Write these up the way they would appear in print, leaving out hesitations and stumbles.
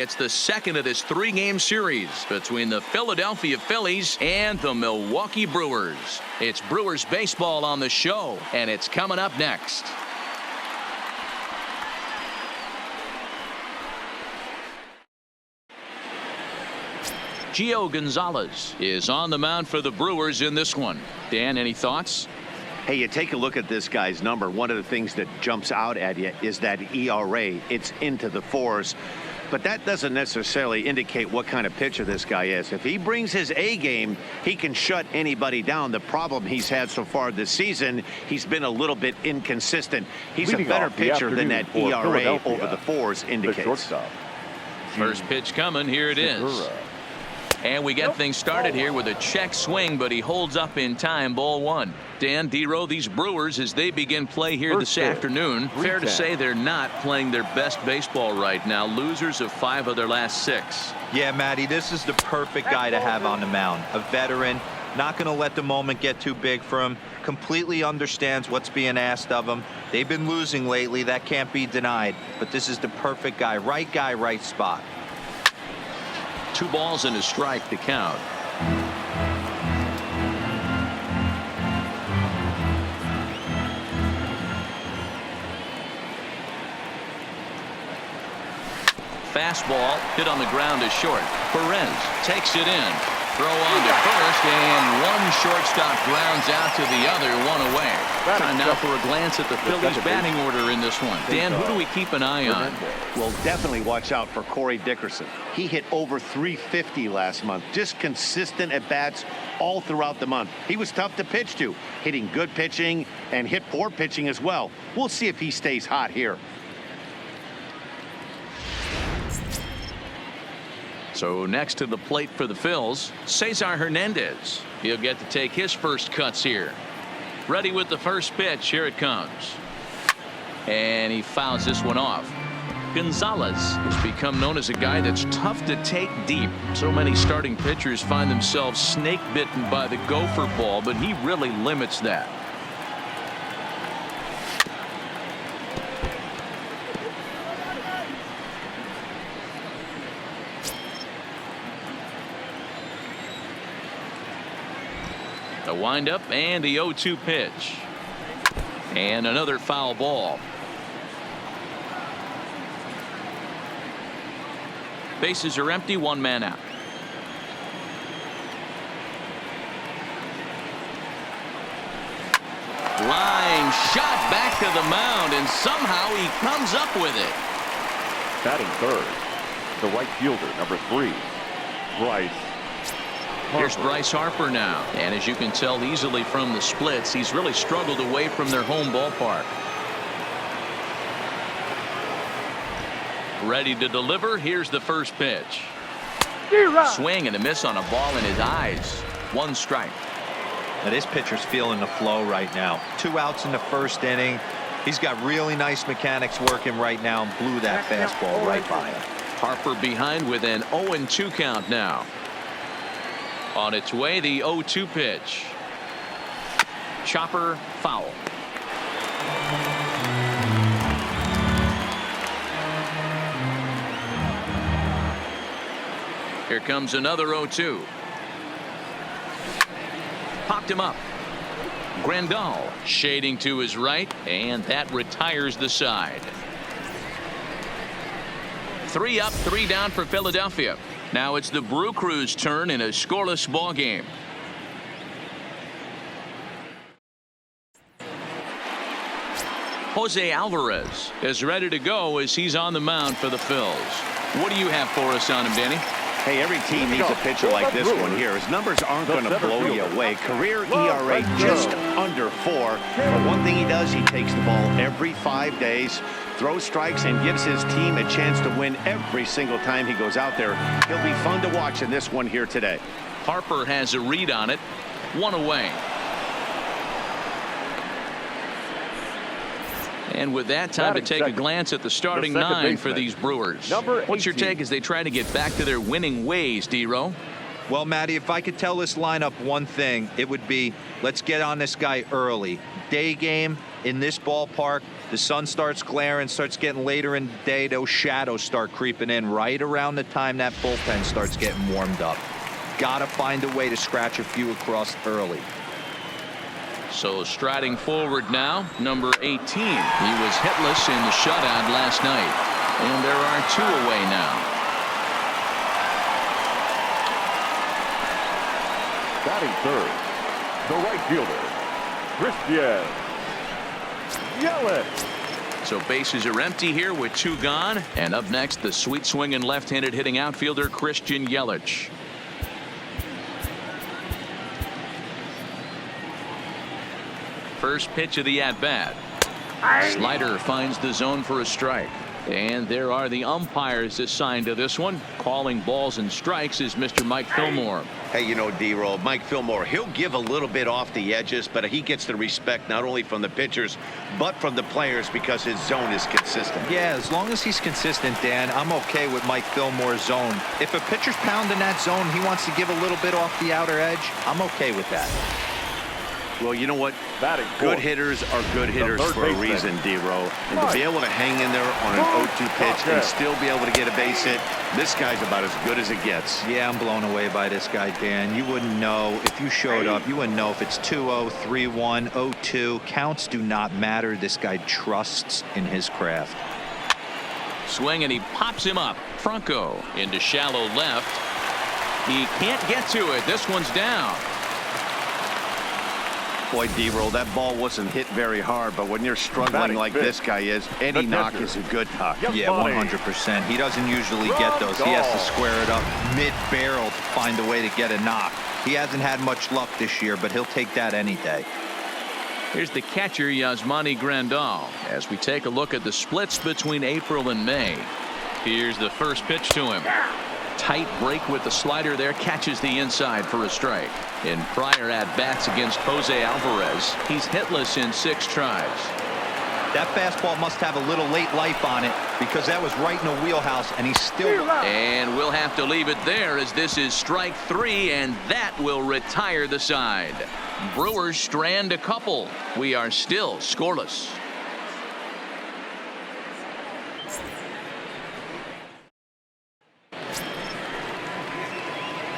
It's the second of this three-game series between the Philadelphia Phillies and the Milwaukee Brewers. It's Brewers baseball on the show, and it's coming up next. Gio Gonzalez is on the mound for the Brewers in this one. Dan, any thoughts? Hey, you take a look at this guy's number. One of the things that jumps out at you is that ERA. It's into the fours. But that doesn't necessarily indicate what kind of pitcher this guy is. If he brings his A game, he can shut anybody down. The problem he's had so far this season, he's been a little bit inconsistent. He's a better pitcher than that ERA over the fours indicates. First pitch coming. Here it is. And we get things started here with a check swing, but he holds up in time. Ball one. Dan, D-Row, these Brewers, as they begin play here this afternoon, fair to say they're not playing their best baseball right now. Losers of 5 of their last 6. Yeah, Matty, this is the perfect guy to have on the mound. A veteran, not going to let the moment get too big for him. Completely understands what's being asked of him. They've been losing lately. That can't be denied. But this is the perfect guy, right spot. 2 balls and a strike to count. Fastball hit on the ground is short. Perez takes it in. Throw on to first, and one shortstop grounds out to the other, one away. Time now for a glance at the Phillies batting order in this one. Dan, who do we keep an eye on? Well, definitely watch out for Corey Dickerson. He hit over 350 last month. Just consistent at bats all throughout the month. He was tough to pitch to, hitting good pitching and hit poor pitching as well. We'll see if he stays hot here. So next to the plate for the Phils, Cesar Hernandez. He'll get to take his first cuts here. Ready with the first pitch. Here it comes. And he fouls this one off. Gonzalez has become known as a guy that's tough to take deep. So many starting pitchers find themselves snake bitten by the gopher ball, but he really limits that. A windup and the 0-2 pitch. And another foul ball. Bases are empty, 1 man out. Line shot back to the mound, and somehow he comes up with it. Batting third, the right fielder, number 3, Bryce. Here's Bryce Harper now, and as you can tell easily from the splits, he's really struggled away from their home ballpark. Ready to deliver. Here's the first pitch. Swing and a miss on a ball in his eyes. 1 strike. Now this pitcher's feeling the flow right now. 2 outs in the first inning. He's got really nice mechanics working right now and blew that fastball right by him. Harper behind with an 0-2 count now. On its way, the 0-2 pitch. Chopper foul. Here comes another 0-2. Popped him up. Grandal shading to his right, and that retires the side. 3 up, 3 down for Philadelphia. Now it's the Brew Crew's turn in a scoreless ball game. Jose Alvarez is ready to go as he's on the mound for the Phils. What do you have for us on him, Danny? Hey, every team needs a pitcher like this one here. His numbers aren't going to blow you away. Career ERA just under 4. But one thing he does, he takes the ball every 5 days, throws strikes, and gives his team a chance to win every single time he goes out there. He'll be fun to watch in this one here today. Harper has a read on it. 1 away. And with that, time to take a glance at the starting 9 for these Brewers. What's your take as they try to get back to their winning ways, D-Row? Well, Matty, if I could tell this lineup one thing, it would be let's get on this guy early. Day game, In this ballpark, the sun starts glaring, starts getting later in the day. Those shadows start creeping in right around the time that bullpen starts getting warmed up. Gotta find a way to scratch a few across early. So striding forward now, number 18. He was hitless in the shutout last night. And there are 2 away now. Batting third, the right fielder, Christian Yelich. So bases are empty here with 2 gone. And up next, the sweet swinging left-handed hitting outfielder Christian Yelich. First pitch of the at-bat. Slider finds the zone for a strike. And there are the umpires assigned to this one. Calling balls and strikes is Mr. Mike Fillmore. Hey, you know, D-Roll, Mike Fillmore, he'll give a little bit off the edges, but he gets the respect not only from the pitchers, but from the players because his zone is consistent. Yeah, as long as he's consistent, Dan, I'm okay with Mike Fillmore's zone. If a pitcher's pounding that zone, he wants to give a little bit off the outer edge, I'm okay with that. Well, you know what? Batting Good fourth, hitters are good hitters third for a baseman. reason, D-Roll. And to be able to hang in there on an 0-2 pitch and still be able to get a base hit, this guy's about as good as it gets. Yeah, I'm blown away by this guy, Dan. You wouldn't know if you showed up. You wouldn't know if it's 2-0, 3-1, 0-2. Counts do not matter. This guy trusts in his craft. Swing, and he pops him up. Franco into shallow left. He can't get to it. This one's down. Boy, D-Roll, that ball wasn't hit very hard, but when you're struggling Batting like fifth, this guy is, any the knock catcher. is a good knock. Yeah, 100%. He doesn't usually get those. He has to square it up mid-barrel to find a way to get a knock. He hasn't had much luck this year, but he'll take that any day. Here's the catcher, Yasmani Grandal, as we take a look at the splits between April and May. Here's the first pitch to him. Tight break with the slider there, catches the inside for a strike. In prior at-bats against Jose Alvarez, he's hitless in 6 tries. That fastball must have a little late life on it because that was right in the wheelhouse, and he's still... And we'll have to leave it there as this is strike 3, and that will retire the side. Brewers strand a couple. We are still scoreless.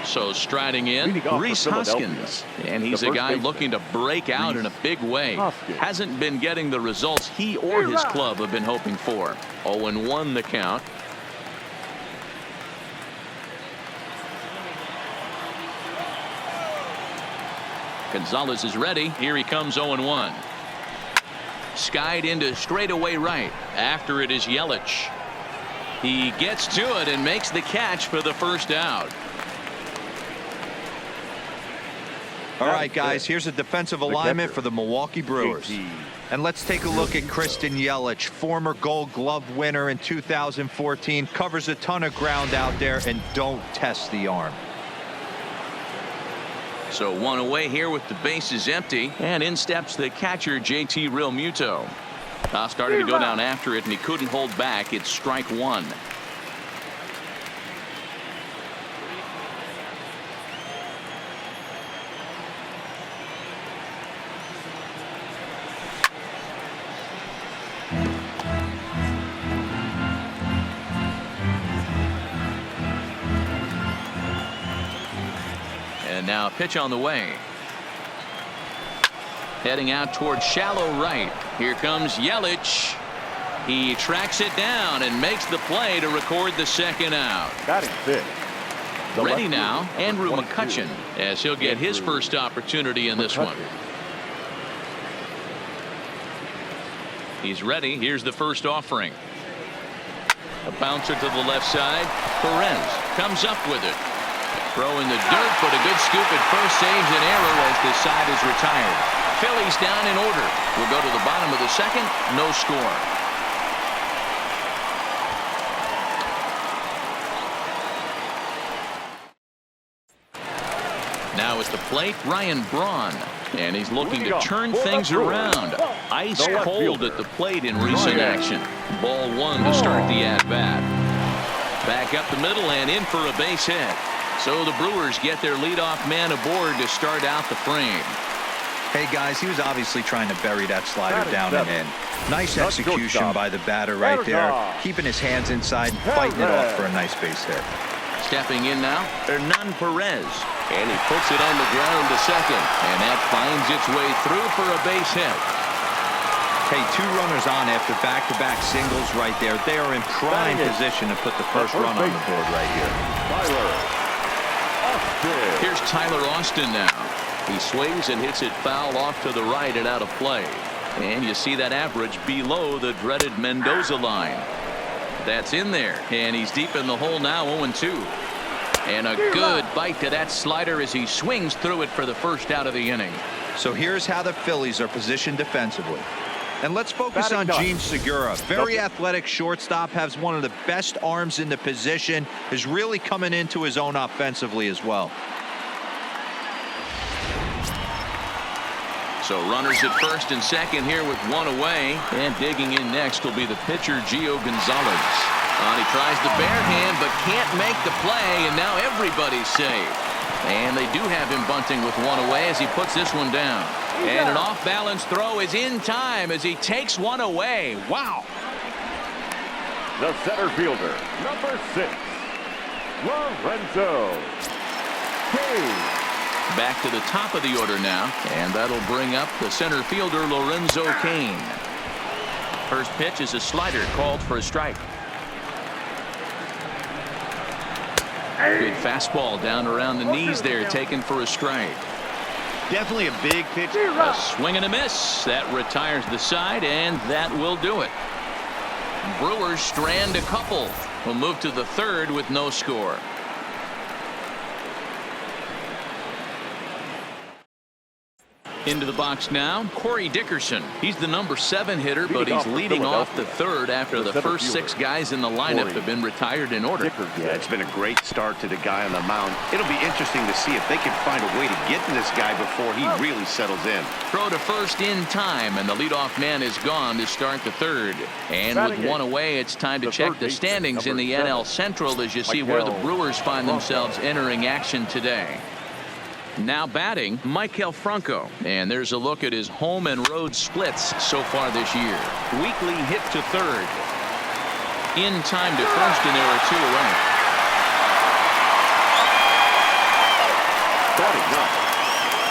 So striding in, Leading off for Rhys Philadelphia, Hoskins. And he's the a first guy baseman, looking to break out in a big way. Hoskins. Hasn't been getting the results he or his club have been hoping for. 0-1 the count. Gonzalez is ready. Here he comes 0-1. Skied into straightaway right. After it is Yelich. He gets to it and makes the catch for the first out. All right, guys, here's a defensive alignment for the Milwaukee Brewers. And let's take a look at Christian Yelich, former Gold Glove winner in 2014, covers a ton of ground out there, and don't test the arm. So 1 away here with the bases empty, and in steps the catcher JT Realmuto. Started to go down after it, and he couldn't hold back. It's strike 1. And now a pitch on the way. Heading out towards shallow right. Here comes Yelich. He tracks it down and makes the play to record the second out. Batting fifth. Ready now, Andrew McCutchen, as he'll get his first opportunity in this one. He's ready. Here's the first offering. A bouncer to the left side. Perez comes up with it. Throw in the dirt, but a good scoop at first saves an error as the side is retired. Phillies down in order. We'll go to the bottom of the second. No score. Now at the plate, Ryan Braun. And he's looking to turn things around. Ice cold at the plate in recent action. Ball 1 to start the at-bat. Back up the middle and in for a base hit. So the Brewers get their leadoff man aboard to start out the frame. Hey, guys, he was obviously trying to bury that slider down and in. Nice execution by the batter right there, keeping his hands inside and fighting it off for a nice base hit. Stepping in now, Hernan Perez. And he puts it on the ground to second. And that finds its way through for a base hit. Hey, 2 runners on after back-to-back singles right there. They are in prime position to put the first run on the board right here. Here's Tyler Austin now. He swings and hits it foul off to the right and out of play. And you see that average below the dreaded Mendoza line. That's in there. And he's deep in the hole now, 0-2. And a good bite to that slider as he swings through it for the first out of the inning. So here's how the Phillies are positioned defensively. And let's focus on Gene Segura. Very athletic shortstop, has one of the best arms in the position, is really coming into his own offensively as well. So runners at first and second here with 1 away. And digging in next will be the pitcher, Gio Gonzalez. He tries the bare hand but can't make the play, and now everybody's safe. And they do have him bunting with 1 away as he puts this one down. And an off-balance throw is in time as he takes 1 away. Wow. The center fielder, number 6, Lorenzo Cain. Back to the top of the order now, and that'll bring up the center fielder, Lorenzo Cain. First pitch is a slider called for a strike. Good fastball down around the knees there, taken for a strike. Definitely a big pitch. A swing and a miss. That retires the side, and that will do it. Brewers strand a couple. We'll move to the third with no score. Into the box now, Corey Dickerson. He's the number 7 hitter, but he's leading off the third after the first 6 guys in the lineup have been retired in order. Yeah, it's been a great start to the guy on the mound. It'll be interesting to see if they can find a way to get to this guy before he really settles in. Throw to first in time, and the leadoff man is gone to start the third. And with 1 away, it's time to check the standings in the NL Central as you see where the Brewers find themselves entering action today. Now batting, Maikel Franco. And there's a look at his home and road splits so far this year. Weekly hit to third. In time to first, and there are 2 away. Batting up,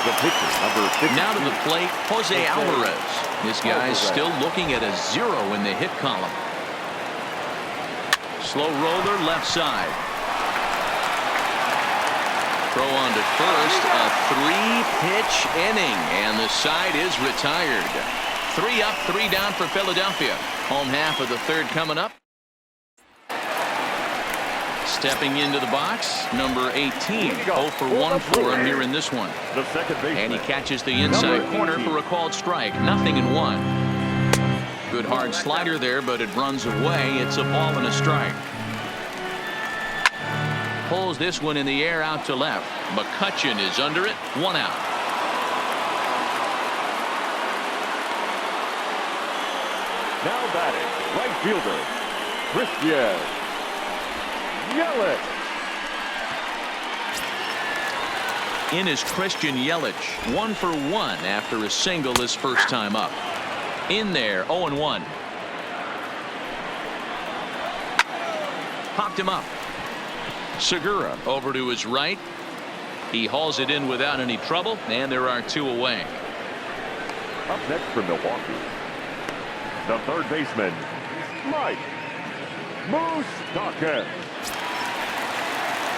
the pitcher, number 50. Now to the plate, Jose Alvarez. This guy's still looking at a 0 in the hit column. Slow roller left side. Throw on to first, a 3-pitch inning, and the side is retired. 3 up, 3 down for Philadelphia. Home half of the third coming up. Stepping into the box, number 18. 0 for 1 for him here in this one. The second baseman. And he catches the inside corner for a called strike. 0-1. Good hard slider there, but it runs away. It's a ball and a strike. Pulls this one in the air out to left. McCutchen is under it. 1 out. Now batting, right fielder, Christian Yelich. In is Christian Yelich. 1 for 1 after a single his first time up. In there, 0-1. Popped him up. Segura over to his right. He hauls it in without any trouble, and there are 2 away. Up next for Milwaukee, the third baseman, Mike Moustakas.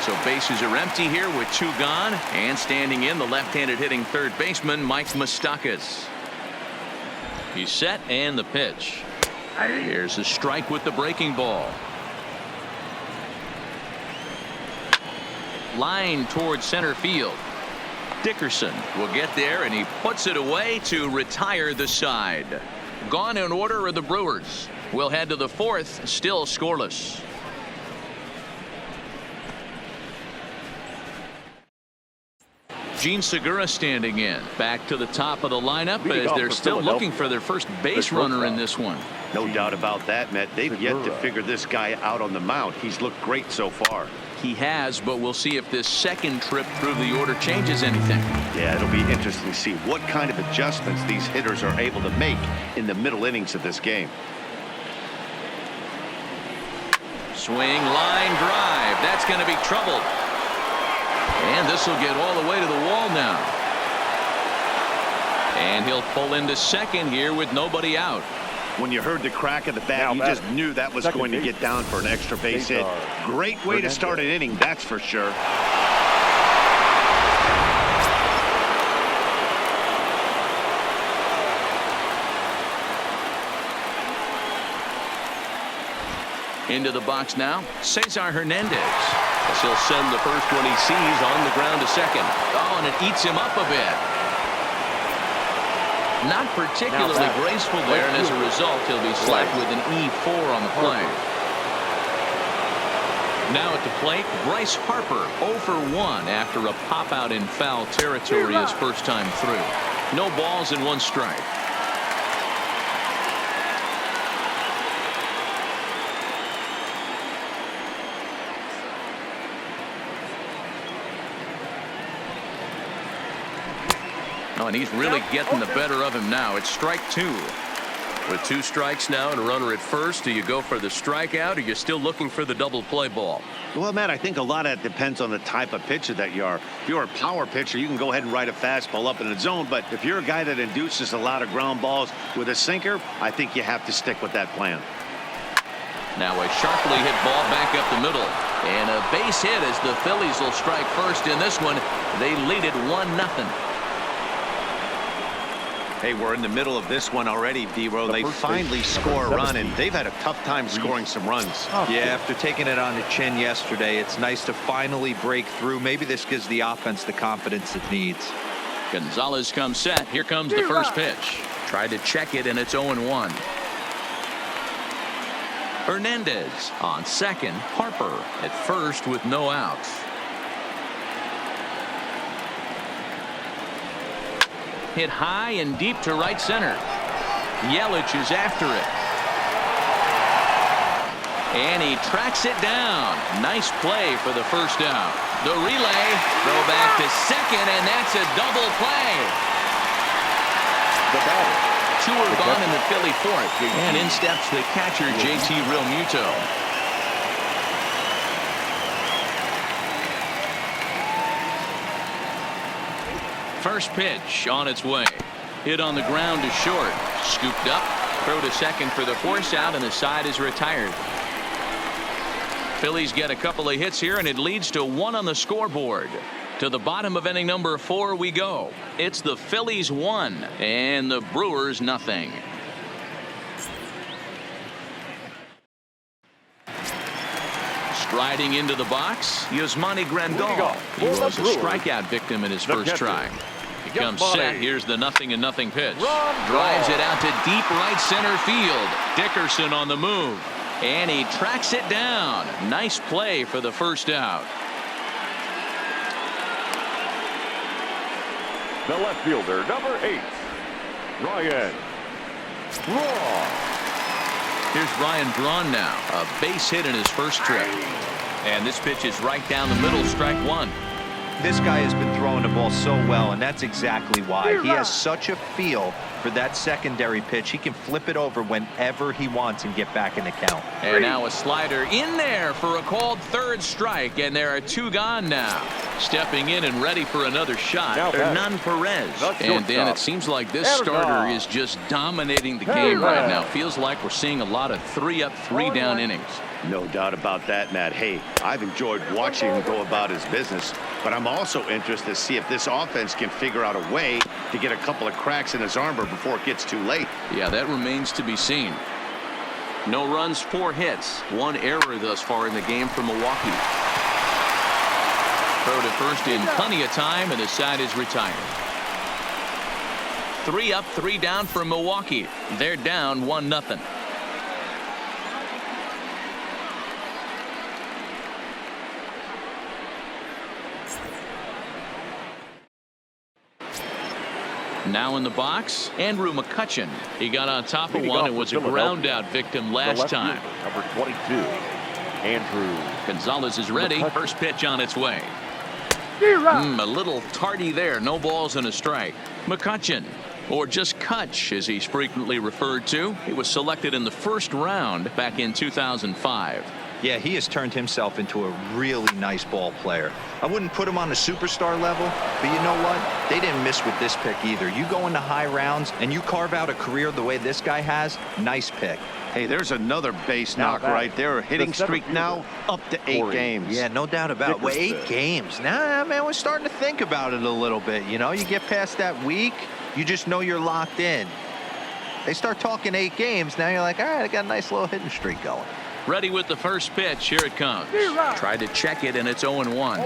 So bases are empty here with 2 gone, and standing in the left-handed hitting third baseman, Mike Moustakas. He's set, and the pitch. Here's a strike with the breaking ball. Line towards center field. Dickerson will get there, and he puts it away to retire the side. Gone in order are the Brewers. We'll head to the fourth, still scoreless. Gene Segura standing in. Back to the top of the lineup as they're still looking for their first base runner in this one. No doubt about that, Matt. They've yet to figure this guy out on the mound. He's looked great so far. he has, but we'll see if this second trip through the order changes anything. Yeah, it'll be interesting to see what kind of adjustments these hitters are able to make in the middle innings of this game. Swing, line drive. That's going to be trouble. And this will get all the way to the wall now. And he'll pull into second here with nobody out. When you heard the crack of the bat, you just knew that was going to get down for an extra base hit. Great way to start an inning, that's for sure. Into the box now, Cesar Hernandez. As he'll send the first one he sees on the ground to second. Oh, and it eats him up a bit. Not particularly graceful there, and as a result, he'll be slapped with an E4 on the play. Now at the plate, Bryce Harper 0 for 1 after a pop out in foul territory his first time through. No balls and 1 strike. Oh, and he's really getting the better of him now. It's strike 2. With 2 strikes now and a runner at first, do you go for the strikeout or you're still looking for the double play ball? Well, Matt, I think a lot of it depends on the type of pitcher that you are. If you're a power pitcher, you can go ahead and ride a fastball up in the zone. But if you're a guy that induces a lot of ground balls with a sinker, I think you have to stick with that plan. Now a sharply hit ball back up the middle. And a base hit as the Phillies will strike first in this one. They lead it 1-0. Hey, we're in the middle of this one already, D-Row. They finally score a run, and they've had a tough time scoring some runs. Yeah, after taking it on the chin yesterday, it's nice to finally break through. Maybe this gives the offense the confidence it needs. Gonzalez comes set. Here comes the first pitch. Tried to check it, and it's 0-1. Hernandez on second. Harper at first with no outs. Hit high and deep to right center. Yelich is after it. And he tracks it down. Nice play for the first out. The relay, throw back to second, and that's a double play. The batter. 2 are gone in the Philly fourth. And in steps the catcher, JT Realmuto. First pitch on its way. Hit on the ground to short. Scooped up. Throw to second for the force out, and the side is retired. Phillies get a couple of hits here, and it leads to 1 on the scoreboard. To the bottom of inning number 4 we go. It's the Phillies 1 and the Brewers nothing. Striding into the box, Yasmani Grandal. He was a strikeout victim in his first try. He comes set. Here's the 0-0 pitch. Drives it out to deep right center field. Dickerson on the move. And he tracks it down. Nice play for the first out. The left fielder, number 8, Ryan Braun. Here's Ryan Braun now. A base hit in his first trip. And this pitch is right down the middle, strike 1. This guy has been throwing the ball so well, and that's exactly why. He has such a feel for that secondary pitch. He can flip it over whenever he wants and get back in the count. And now a slider in there for a called third strike, and there are 2 gone now. Stepping in and ready for another shot, Hernan Perez. And then it seems like this starter is just dominating the game right now. Feels like we're seeing a lot of 3 up, 3 down innings. No doubt about that, Matt. Hey, I've enjoyed watching him go about his business, but I'm also interested to see if this offense can figure out a way to get a couple of cracks in his armor before it gets too late. Yeah, that remains to be seen. No runs, 4 hits, 1 error thus far in the game for Milwaukee. Throw to first in plenty of time, and the side is retired. 3 up, 3 down for Milwaukee. They're down 1-0. Now in the box, Andrew McCutchen. He got on top of one and was a ground out victim last time. Number 22, Andrew. Gonzalez is ready. McCutcheon. First pitch on its way. A little tardy there. No balls and a strike. McCutcheon, or just Kutch as he's frequently referred to. He was selected in the first round back in 2005. Yeah, he has turned himself into a really nice ball player. I wouldn't put him on the superstar level, but you know what? They didn't miss with this pick either. You go into high rounds and you carve out a career the way this guy has, nice pick. Hey, there's another base Now knock that- right there. Hitting the seventh streak now up to 8 Corey. games. Yeah, no doubt about it. Well, 8 Dickerson. games. Nah, man, we're starting to think about it a little bit. You know, you get past that week, you just know you're locked in. They start talking 8 games, now you're like, all right, I got a nice little hitting streak going. Ready with the first pitch. Here it comes. Tried to check it, and it's 0-1.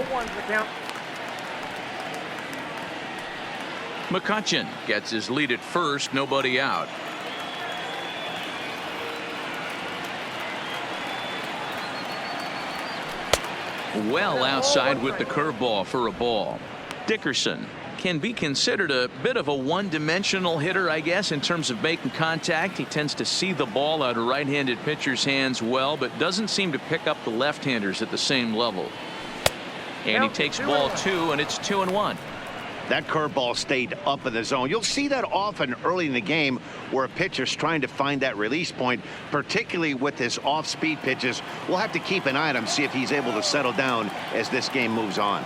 McCutcheon gets his lead at first. Nobody out. Well outside with the curveball for a ball. Dickerson can be considered a bit of a one-dimensional hitter, I guess, in terms of making contact. He tends to see the ball out of right-handed pitchers' hands well, but doesn't seem to pick up the left-handers at the same level. And he takes ball 2, and it's 2-1. That curveball stayed up in the zone. You'll see that often early in the game where a pitcher's trying to find that release point, particularly with his off-speed pitches. We'll have to keep an eye on him, see if he's able to settle down as this game moves on.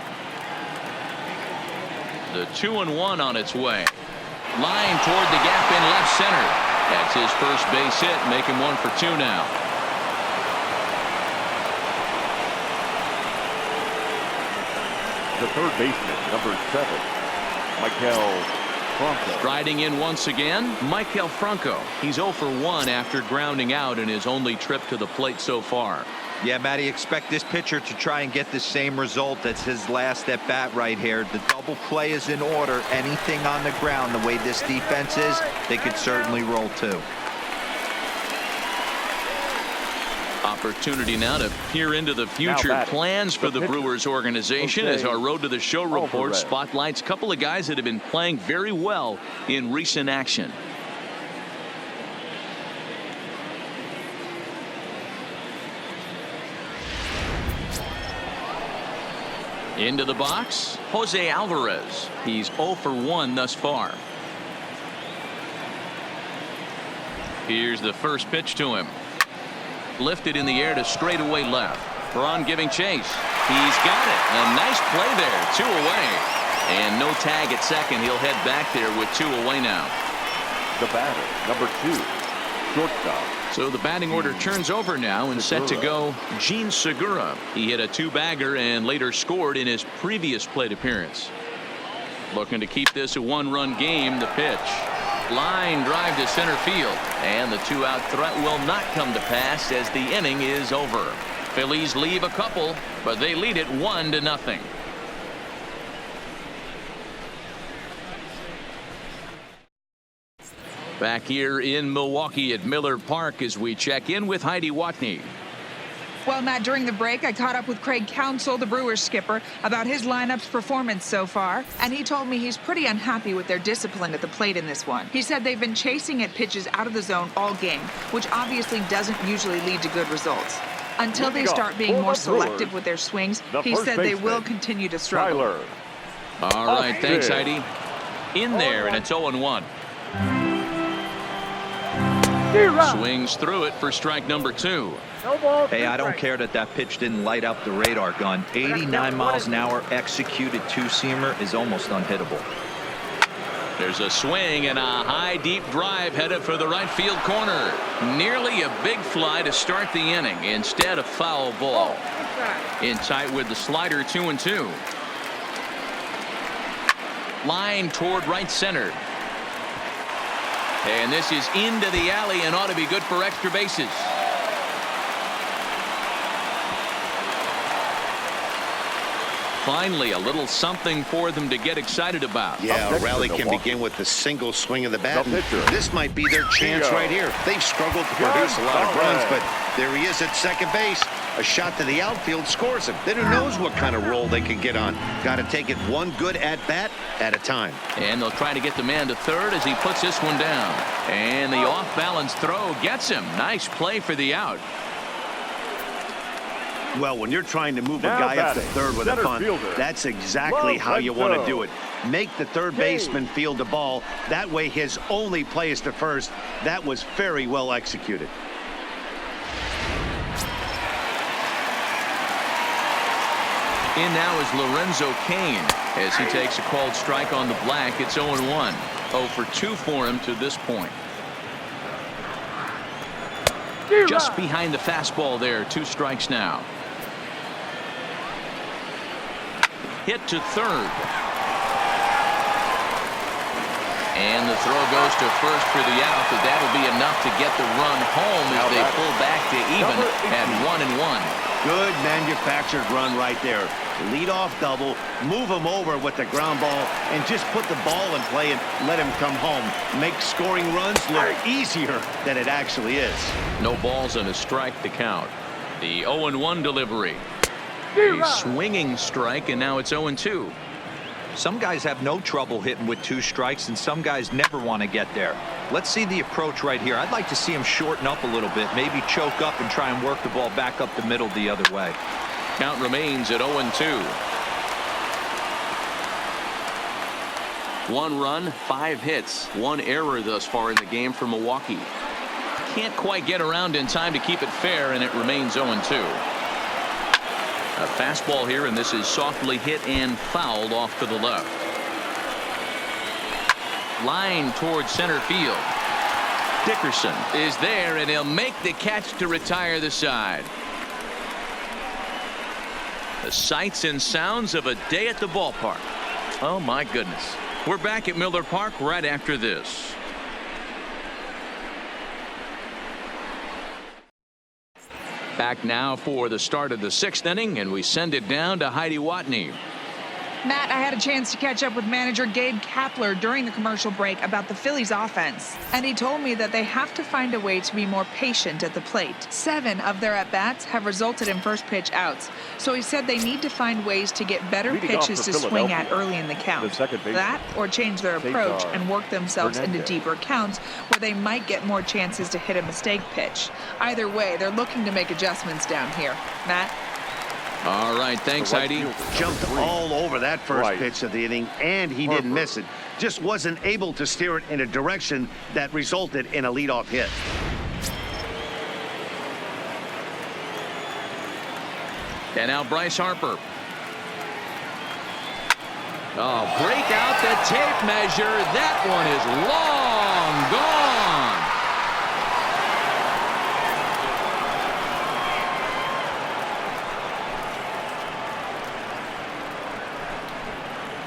The 2-1 on its way. Line toward the gap in left center. That's his first base hit, making 1 for 2 now. The third baseman, number 7, Michael Franco. Striding in once again, Michael Franco. He's 0 for 1 after grounding out in his only trip to the plate so far. Yeah, Matty, expect this pitcher to try and get the same result. That's his last at bat right here. The double play is in order. Anything on the ground, the way this defense is, they could certainly roll 2. Opportunity now to peer into the future batting, plans for the pitcher, Brewers organization Jose as our Road to the Show report Alvarez. spotlights a couple of guys that have been playing very well in recent action. Into the box, Jose Alvarez. He's 0 for 1 thus far. Here's the first pitch to him. Lifted in the air to straightaway left. Braun giving chase. He's got it. A nice play there. 2 away. And no tag at second. He'll head back there with 2 away now. The batter, number 2, shortstop. So the batting order turns over now and set to go Gene Segura. He hit a 2-bagger and later scored in his previous plate appearance. Looking to keep this a 1-run game. The pitch. Line drive to center field. And the 2-out threat will not come to pass as the inning is over. Phillies leave a couple, but they lead it 1-0. Back here in Milwaukee at Miller Park as we check in with Heidi Watney. Well, Matt, during the break, I caught up with Craig Counsell, the Brewers skipper, about his lineup's performance so far, and he told me he's pretty unhappy with their discipline at the plate in this one. He said they've been chasing at pitches out of the zone all game, which obviously doesn't usually lead to good results. Until they start being more selective with their swings, he said they will continue to struggle. Tyler. All right, thanks, Heidi. In there, and it's 0-1. Swings through it for strike number 2. Hey, I don't care that pitch didn't light up the radar gun. 89 miles an hour executed 2-seamer is almost unhittable. There's a swing and a high deep drive headed for the right field corner. Nearly a big fly to start the inning. Instead a foul ball. In tight with the slider, 2-2. Line toward right center. And this is into the alley and ought to be good for extra bases. Finally, a little something for them to get excited about. Yeah, Up a rally next for can Milwaukee. begin with the single swing of the bat. The pitcher. This might be their chance right here. They've struggled to produce a lot of runs, but there he is at second base. A shot to the outfield scores him. Then who knows what kind of roll they can get on. Got to take it one good at-bat at a time. And they'll try to get the man to third as he puts this one down. And the off-balance throw gets him. Nice play for the out. Well, when you're trying to move a Now guy up to batting, third with a center bunt, fielder. that's exactly how you want to do it. Make the third Game. baseman field the ball. That way his only play is to first. That was very well executed. In now is Lorenzo Cain as he takes a called strike on the black. It's 0-1. 0 for 2 for him to this point. Just behind the fastball there. 2 strikes now. Hit to third. And the throw goes to first for the out, but that'll be enough to get the run home as they pull back to even at 1-1. Good manufactured run right there. Lead-off double, move him over with the ground ball, and just put the ball in play and let him come home. Make scoring runs look easier than it actually is. No balls and a strike to count. The 0-1 delivery. A swinging strike, and now it's 0-2. Some guys have no trouble hitting with 2 strikes, and some guys never want to get there. Let's see the approach right here. I'd like to see him shorten up a little bit, maybe choke up and try and work the ball back up the middle the other way. Count remains at 0-2. 1 run, 5 hits, 1 error thus far in the game for Milwaukee. Can't quite get around in time to keep it fair, and it remains 0-2. A fastball here, and this is softly hit and fouled off to the left. Line towards center field. Dickerson is there, and he'll make the catch to retire the side. The sights and sounds of a day at the ballpark. Oh, my goodness. We're back at Miller Park right after this. Back now for the start of the 6th inning, and we send it down to Heidi Watney. Matt, I had a chance to catch up with manager Gabe Kapler during the commercial break about the Phillies offense, and he told me that they have to find a way to be more patient at the plate. 7 of their at-bats have resulted in first pitch outs, so he said they need to find ways to get better Leading off pitches for to swing at Philadelphia, early in the count. the second baseman, That or change their approach and work themselves into Hernandez. deeper counts where they might get more chances to hit a mistake pitch. Either way, they're looking to make adjustments down here. Matt? All right, thanks, The right Heidi. fielder, Jumped number 3. all over that first Right. pitch of the inning, and he Harper. didn't miss it. Just wasn't able to steer it in a direction that resulted in a leadoff hit. And now Bryce Harper. Oh, break out the tape measure. That one is long gone.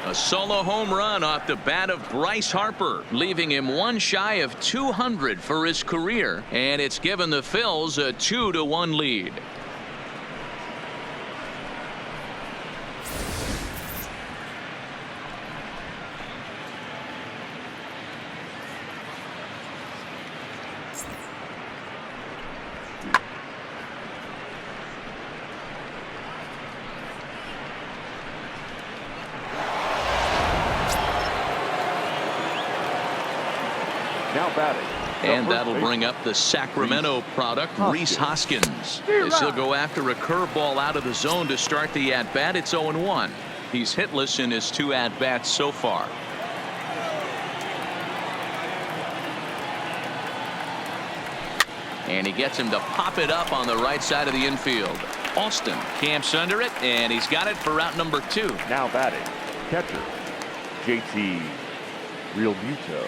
A solo home run off the bat of Bryce Harper, leaving him 1 shy of 200 for his career, and it's given the Phils a 2-1 lead. Now batting. And the that'll first bring up the Sacramento product, Rhys Hoskins. As he'll go after a curveball out of the zone to start the at-bat. It's 0-1. He's hitless in his 2 at-bats so far. And he gets him to pop it up on the right side of the infield. Austin camps under it, and he's got it for route number 2. Now batting. Catcher. JT Realmuto.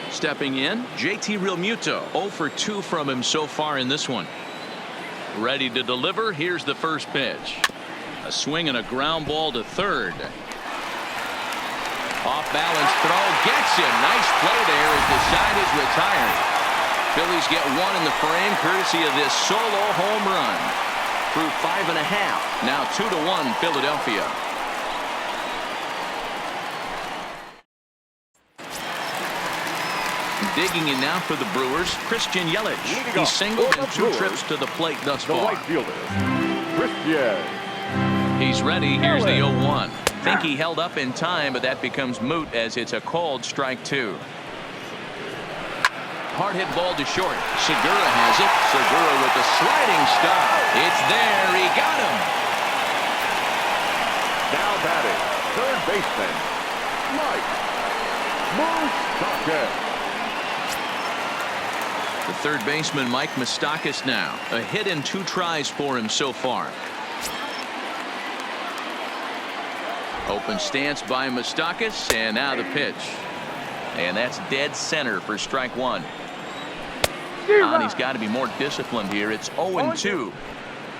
Stepping in, JT Realmuto. 0 for 2 from him so far in this one. Ready to deliver. Here's the first pitch. A swing and a ground ball to third. Off balance throw gets him. Nice play there as the side is retired. Phillies get 1 in the frame courtesy of this solo home run. Through 5.5. Now 2-1 Philadelphia. Digging in now for the Brewers, Christian Yelich. He's singled in 2 trips to the plate thus The far. right fielder. Christian. He's ready. Here's the 0-1. Think he held up in time, but that becomes moot as it's a called strike 2. Hard hit ball to short. Segura has it. Segura with the sliding stop. It's there. He got him. Now batting, third baseman, Mike Moustakas. The third baseman, Mike Moustakas, now. A hit and 2 tries for him so far. Open stance by Moustakas, and now the pitch. And that's dead center for strike 1. And he's got to be more disciplined here. It's 0-2.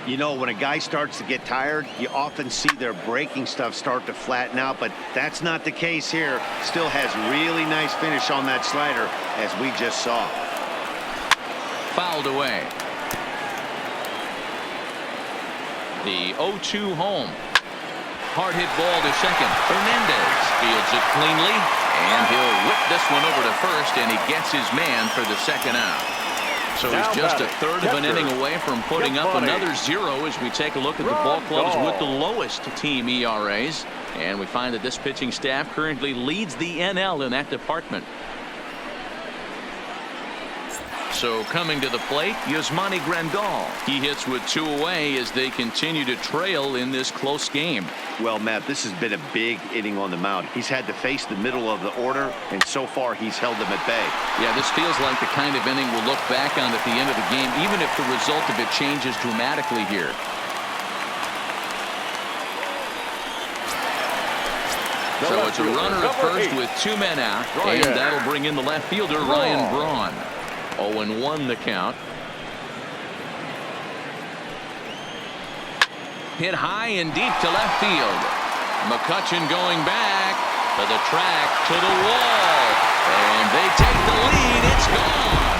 You know, when a guy starts to get tired, you often see their breaking stuff start to flatten out, but that's not the case here. Still has really nice finish on that slider, as we just saw. Fouled away. The 0-2 home. Hard hit ball to second. Hernandez fields it cleanly, and he'll whip this one over to first, and he gets his man for the second out. So he's just a third of an inning away from putting up another 0 as we take a look at the ball clubs with the lowest team ERAs. And we find that this pitching staff currently leads the NL in that department. So coming to the plate, Yasmani Grandal. He hits with 2 away as they continue to trail in this close game. Well, Matt, this has been a big inning on the mound. He's had to face the middle of the order, and so far he's held them at bay. Yeah, this feels like the kind of inning we'll look back on at the end of the game, even if the result of it changes dramatically here. So it's a runner at first with 2 men out, and that'll bring in the left fielder, Ryan Braun. 0-1 the count. Hit high and deep to left field. McCutchen going back to the track, to the wall, and they take the lead. It's gone.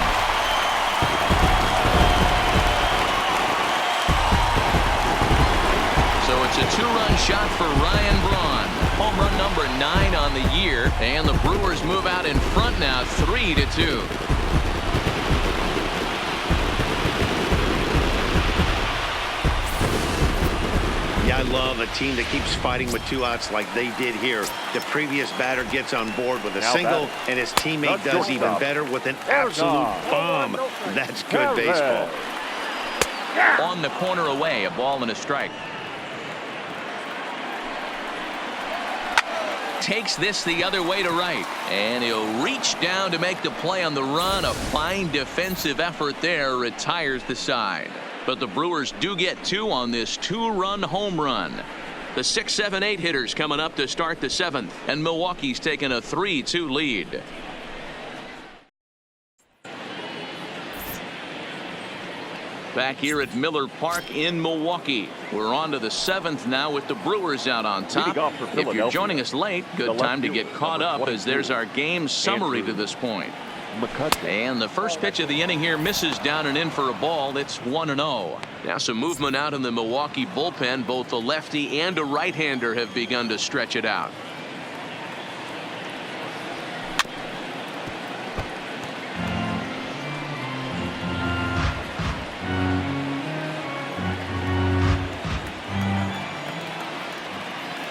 So it's a 2-run shot for Ryan Braun. Home run number 9 on the year, and the Brewers move out in front now, 3-2. Yeah, I love a team that keeps fighting with 2 outs like they did here. The previous batter gets on board with a single, and his teammate does even better with an absolute bomb. That's good baseball. On the corner away, a ball and a strike. Takes this the other way to right, and he'll reach down to make the play on the run. A fine defensive effort there retires the side. But the Brewers do get 2 on this 2-run home run. The 6, 7, 8 hitters coming up to start the 7th, and Milwaukee's taking a 3-2 lead. Back here at Miller Park in Milwaukee. We're on to the 7th now with the Brewers out on top. If you're joining us late, good time to get caught up as there's our game summary to this point. And the first pitch of the inning here misses down and in for a ball. It's 1-0. Now some movement out in the Milwaukee bullpen. Both a lefty and a right-hander have begun to stretch it out.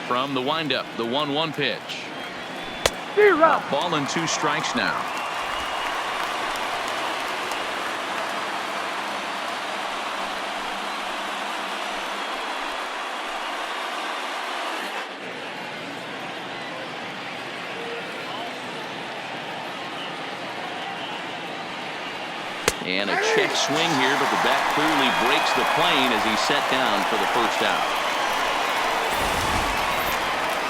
From the windup, the 1-1 pitch. Ball and 2 strikes now. And a check swing here, but the bat clearly breaks the plane as he's set down for the first out.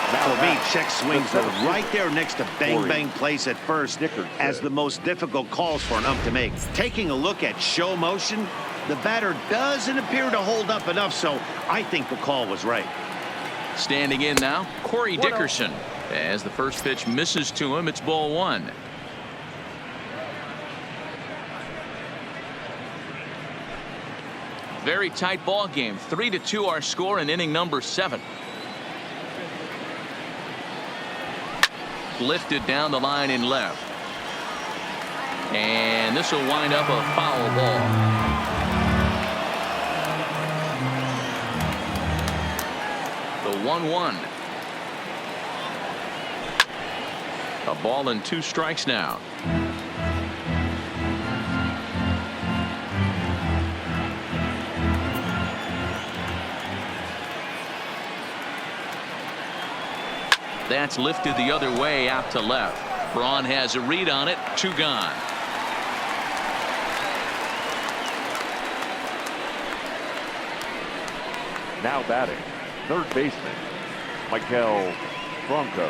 For me, check swings are right there next to bang place at first as the most difficult calls for an ump to make. Taking a look at show motion, the batter doesn't appear to hold up enough, so I think the call was right. Standing in now, Corey Dickerson. As the first pitch misses to him, it's ball 1. Very tight ball game. 3-2 our score in inning number 7. Lifted down the line in left. And this will wind up a foul ball. The 1-1. A ball and 2 strikes now. That's lifted the other way out to left. Braun has a read on it. 2 gone. Now batting, third baseman, Michael Franco.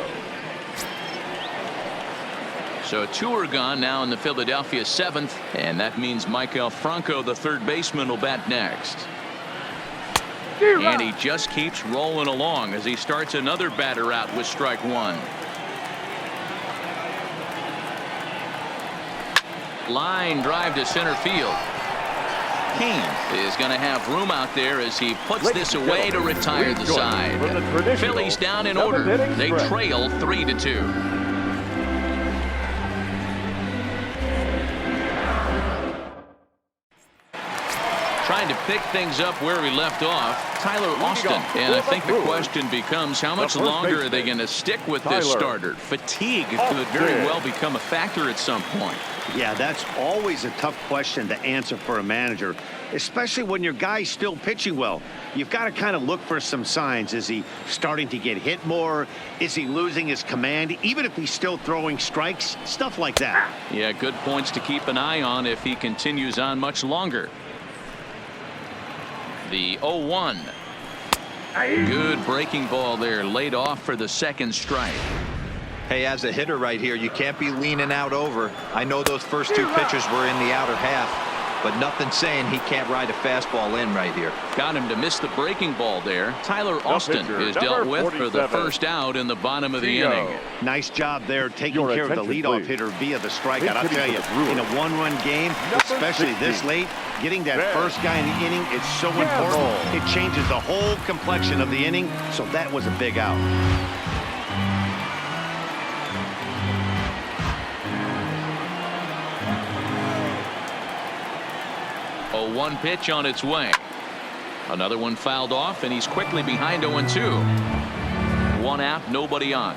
So 2 are gone now in the Philadelphia 7th, and that means Michael Franco, the third baseman, will bat next. And he just keeps rolling along as he starts another batter out with strike 1. Line drive to center field. Kane is going to have room out there as he puts this away to retire the side. Phillies down in order. They trail 3-2. Trying to pick things up where we left off, Tyler Austin. And I think the question becomes, how much longer are they going to stick with this starter? Fatigue could very well become a factor at some point. Yeah, that's always a tough question to answer for a manager, especially when your guy's still pitching well. You've got to kind of look for some signs. Is he starting to get hit more? Is he losing his command, even if he's still throwing strikes? Stuff like that. Yeah, good points to keep an eye on if he continues on much longer. The 0-1. Good breaking ball there, laid off for the second strike. Hey, as a hitter right here, you can't be leaning out over. I know those first 2 pitches were in the outer half, but nothing saying he can't ride a fastball in right here. Got him to miss the breaking ball there. Tyler Austin is dealt with for the first out in the bottom of the inning. Nice job there taking care of the leadoff hitter via the strikeout. I'll tell you, in a 1-run game, especially this late, getting that first guy in the inning is so important. It changes the whole complexion of the inning, so that was a big out. 0-1 pitch on its way. Another one fouled off, and he's quickly behind 0-2. 1 out, nobody on.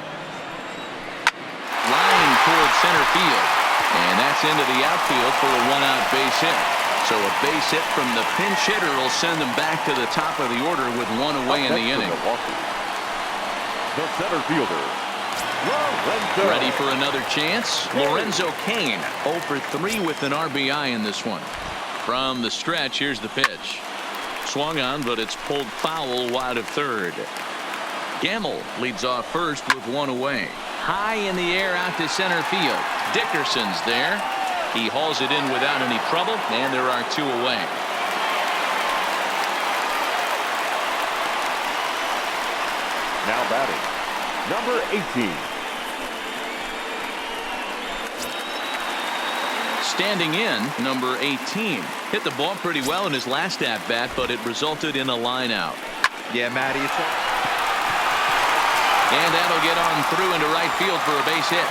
Line towards center field, and that's into the outfield for a 1-out base hit. So a base hit from the pinch hitter will send them back to the top of the order with 1 away in the inning. The center fielder, ready for another chance. Lorenzo Cain 0 for 3 with an RBI in this one. From the stretch, here's the pitch. Swung on, but it's pulled foul wide of third. Gamble leads off first with 1 away. High in the air out to center field. Dickerson's there. He hauls it in without any trouble, and there are 2 away. now batting, number 18. Standing in, number 18. Hit the ball pretty well in his last at-bat, but it resulted in a line out. Yeah, Matty. And that'll get on through into right field for a base hit.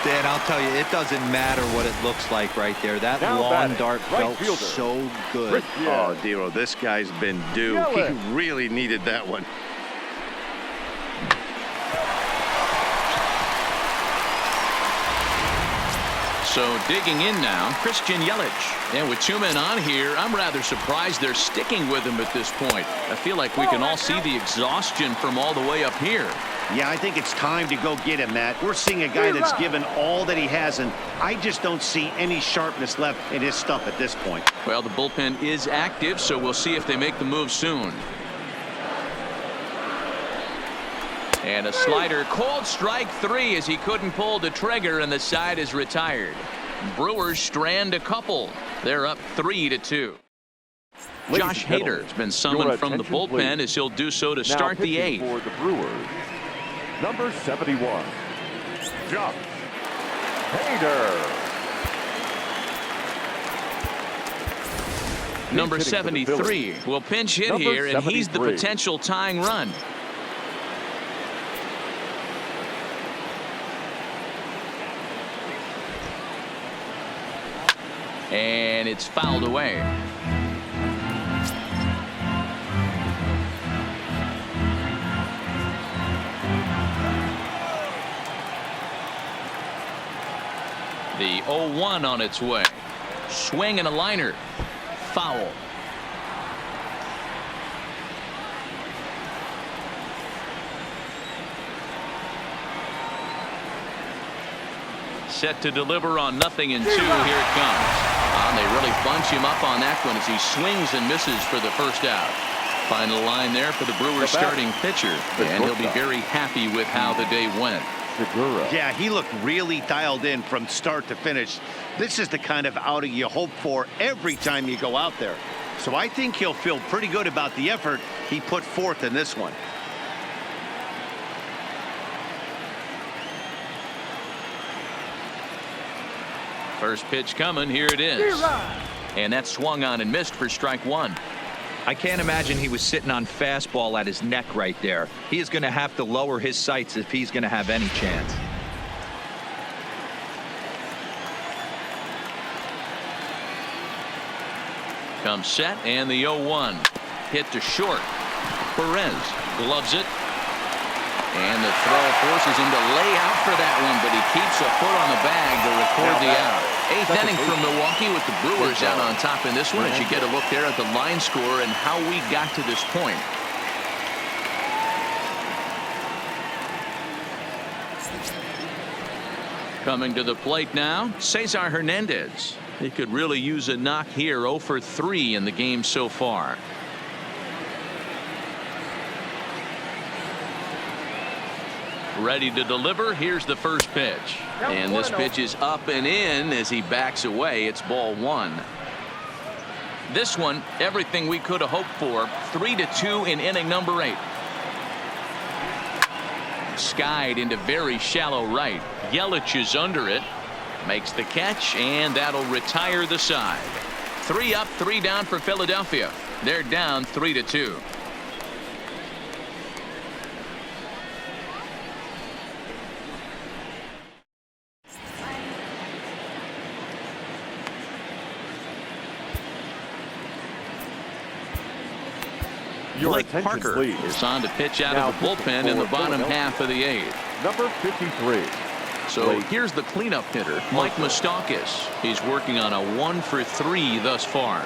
Dan, I'll tell you, it doesn't matter what it looks like right there. That now lawn dart felt fielder, so good. Oh, Dero, this guy's been due. He really needed that one. So digging in now, Christian Yelich. And with 2 men on here, I'm rather surprised they're sticking with him at this point. I feel like we can all see the exhaustion from all the way up here. Yeah, I think it's time to go get him, Matt. We're seeing a guy that's given all that he has, and I just don't see any sharpness left in his stuff at this point. Well, the bullpen is active, so we'll see if they make the move soon. And a slider, called strike 3 as he couldn't pull the trigger, and the side is retired. Brewers strand a couple. They're up 3-2. Josh Hader's been summoned from the bullpen as he'll do so to start the 8th. For the Brewers, number 71, Josh Hader. Number 73 will pinch hit here, and he's the potential tying run. And it's fouled away. The 0-1 on its way. Swing and a liner. Foul. set to deliver on 0-2. Here it comes. And they really bunch him up on that one as he swings and misses for the first out. Final line there for the Brewers starting pitcher, and he'll be very happy with how the day went. Yeah, he looked really dialed in from start to finish. This is the kind of outing you hope for every time you go out there. So I think he'll feel pretty good about the effort he put forth in this one. First pitch coming. Here it is. And that swung on and missed for strike one. I can't imagine he was sitting on fastball at his neck right there. He is going to have to lower his sights if he's going to have any chance. Comes set, and the 0-1 hit to short. Perez gloves it, and the throw forces him to lay out for that one, but he keeps a foot on the bag to record the out. Eighth inning from Milwaukee with the Brewers out on top in this one, as you get a look there at the line score and how we got to this point. Coming to the plate now, Cesar Hernandez. He could really use a knock here. 0 for 3 in the game so far. Ready to deliver. Here's the first pitch. And this pitch is up and in as he backs away. It's ball one. This one, everything we could have hoped for. 3-2 in inning number 8. Skied into very shallow right. Yelich is under it. Makes the catch, and that'll retire the side. 3 up, 3 down for Philadelphia. They're down 3-2. Blake Parker is on to pitch out of the bullpen in the bottom half of the 8th. Number 53. So here's the cleanup hitter, Mike Moustakas. He's working on a 1 for 3 thus far.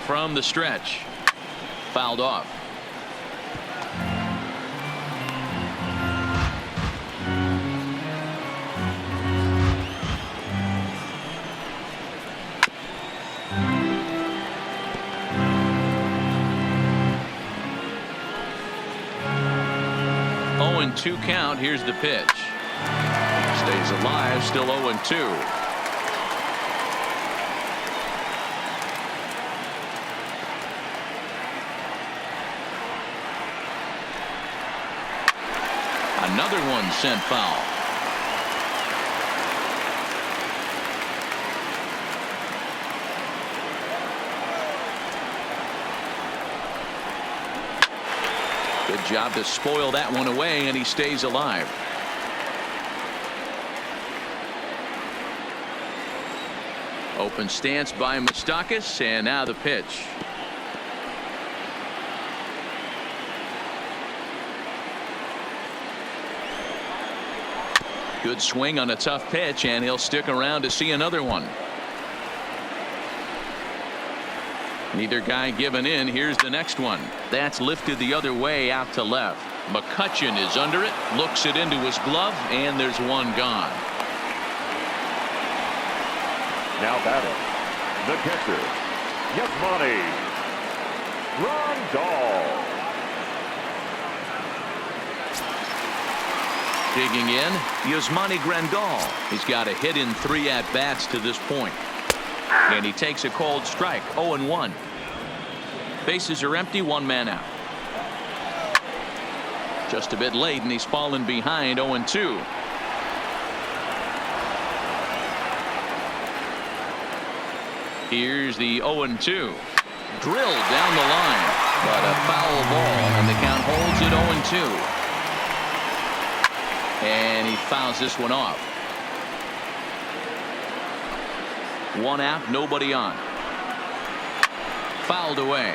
From the stretch, fouled off. And 2 count. Here's the pitch. Stays alive. Still 0-2. Another one sent foul. Good job to spoil that one away, and he stays alive. Open stance by Moustakas, and now the pitch. Good swing on a tough pitch, and he'll stick around to see another one. Neither guy giving in. Here's the next one. That's lifted the other way out to left. McCutchen is under it, looks it into his glove, and there's one gone. Now batting, the catcher, Yasmani Grandal. Digging in, Yasmani Grandal. He's got a hit in 3 at-bats to this point. And he takes a cold strike. 0-1. Bases are empty. 1 man out. Just a bit late, and he's fallen behind. 0-2. Here's the 0-2. Drilled down the line, but a foul ball, and the count holds it 0-2. And he fouls this one off. 1 out, nobody on. Fouled away.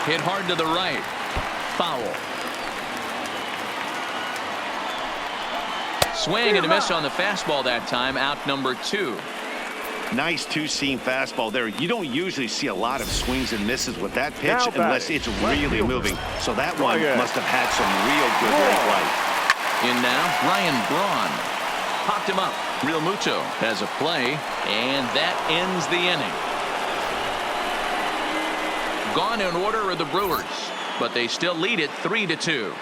Hit hard to the right. Foul. Swing and a miss on the fastball that time. Out number 2. Nice two-seam fastball there. You don't usually see a lot of swings and misses with that pitch Now unless batting, it's left really fielder. moving. So that one Ryan. must have had some real good leg life. In now, Ryan Braun. Popped him up. Real Muto has a play, and that ends the inning. Gone in order are the Brewers, but they still lead it 3-2.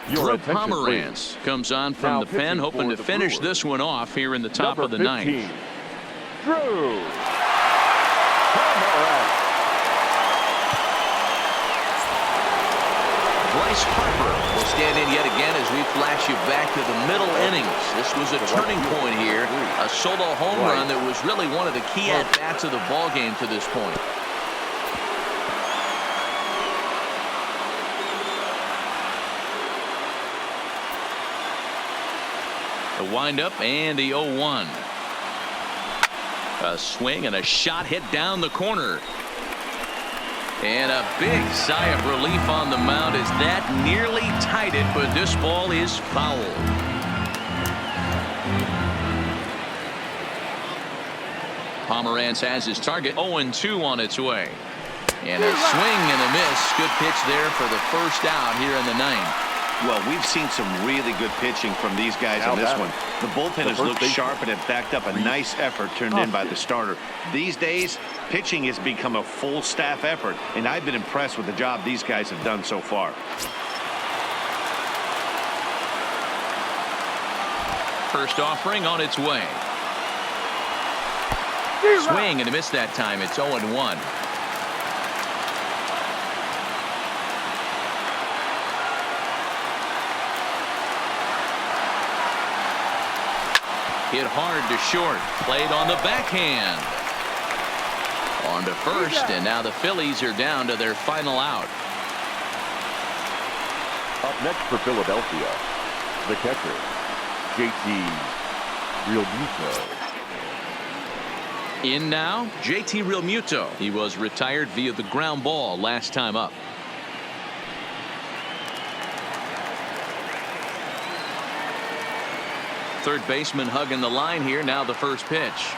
Your Drew attention, Pomeranz please. comes on from Now the pen, pitching hoping for to the finish Brewers. this one off here in the top Number of the 15, ninth. Drew Pomeranz. Bryce Harper will stand in yet again as we flash you back to the middle innings. This was a turning point here, a solo home run that was really one of the key at-bats of the ball game to this point. The windup and the 0-1. A swing and a shot hit down the corner. And a big sigh of relief on the mound as that nearly tied it, but this ball is foul. Pomeranz has his target. 0-2 on its way. And a swing and a miss. Good pitch there for the first out here in the ninth. Well, we've seen some really good pitching from these guys Now on this batting. one. The bullpen has looked sharp and have backed up a nice effort turned in by the starter. These days, pitching has become a full staff effort, and I've been impressed with the job these guys have done so far. First offering on its way. Swing and a miss that time. It's 0-1. Hit hard to short. Played on the backhand. On to first, and now the Phillies are down to their final out. Up next for Philadelphia, the catcher, JT Realmuto. In now, JT Realmuto. He was retired via the ground ball last time up. Third baseman hugging the line here. Now the first pitch.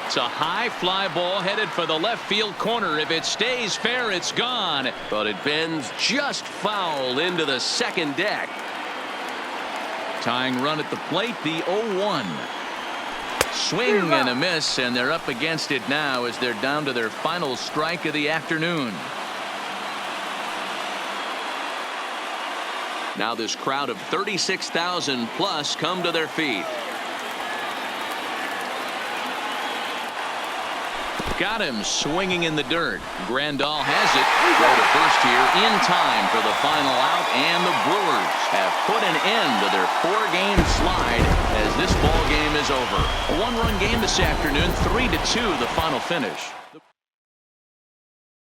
It's a high fly ball headed for the left field corner. If it stays fair, it's gone. But it bends just foul into the second deck. Tying run at the plate, the 0-1. Swing and a miss, and they're up against it now as they're down to their final strike of the afternoon. Now this crowd of 36,000 plus come to their feet. Got him swinging in the dirt. Grandal has it. Go to first here in time for the final out, and the Brewers have put an end to their 4-game slide as this ball game is over. A 1-run game this afternoon, 3-2 the final finish.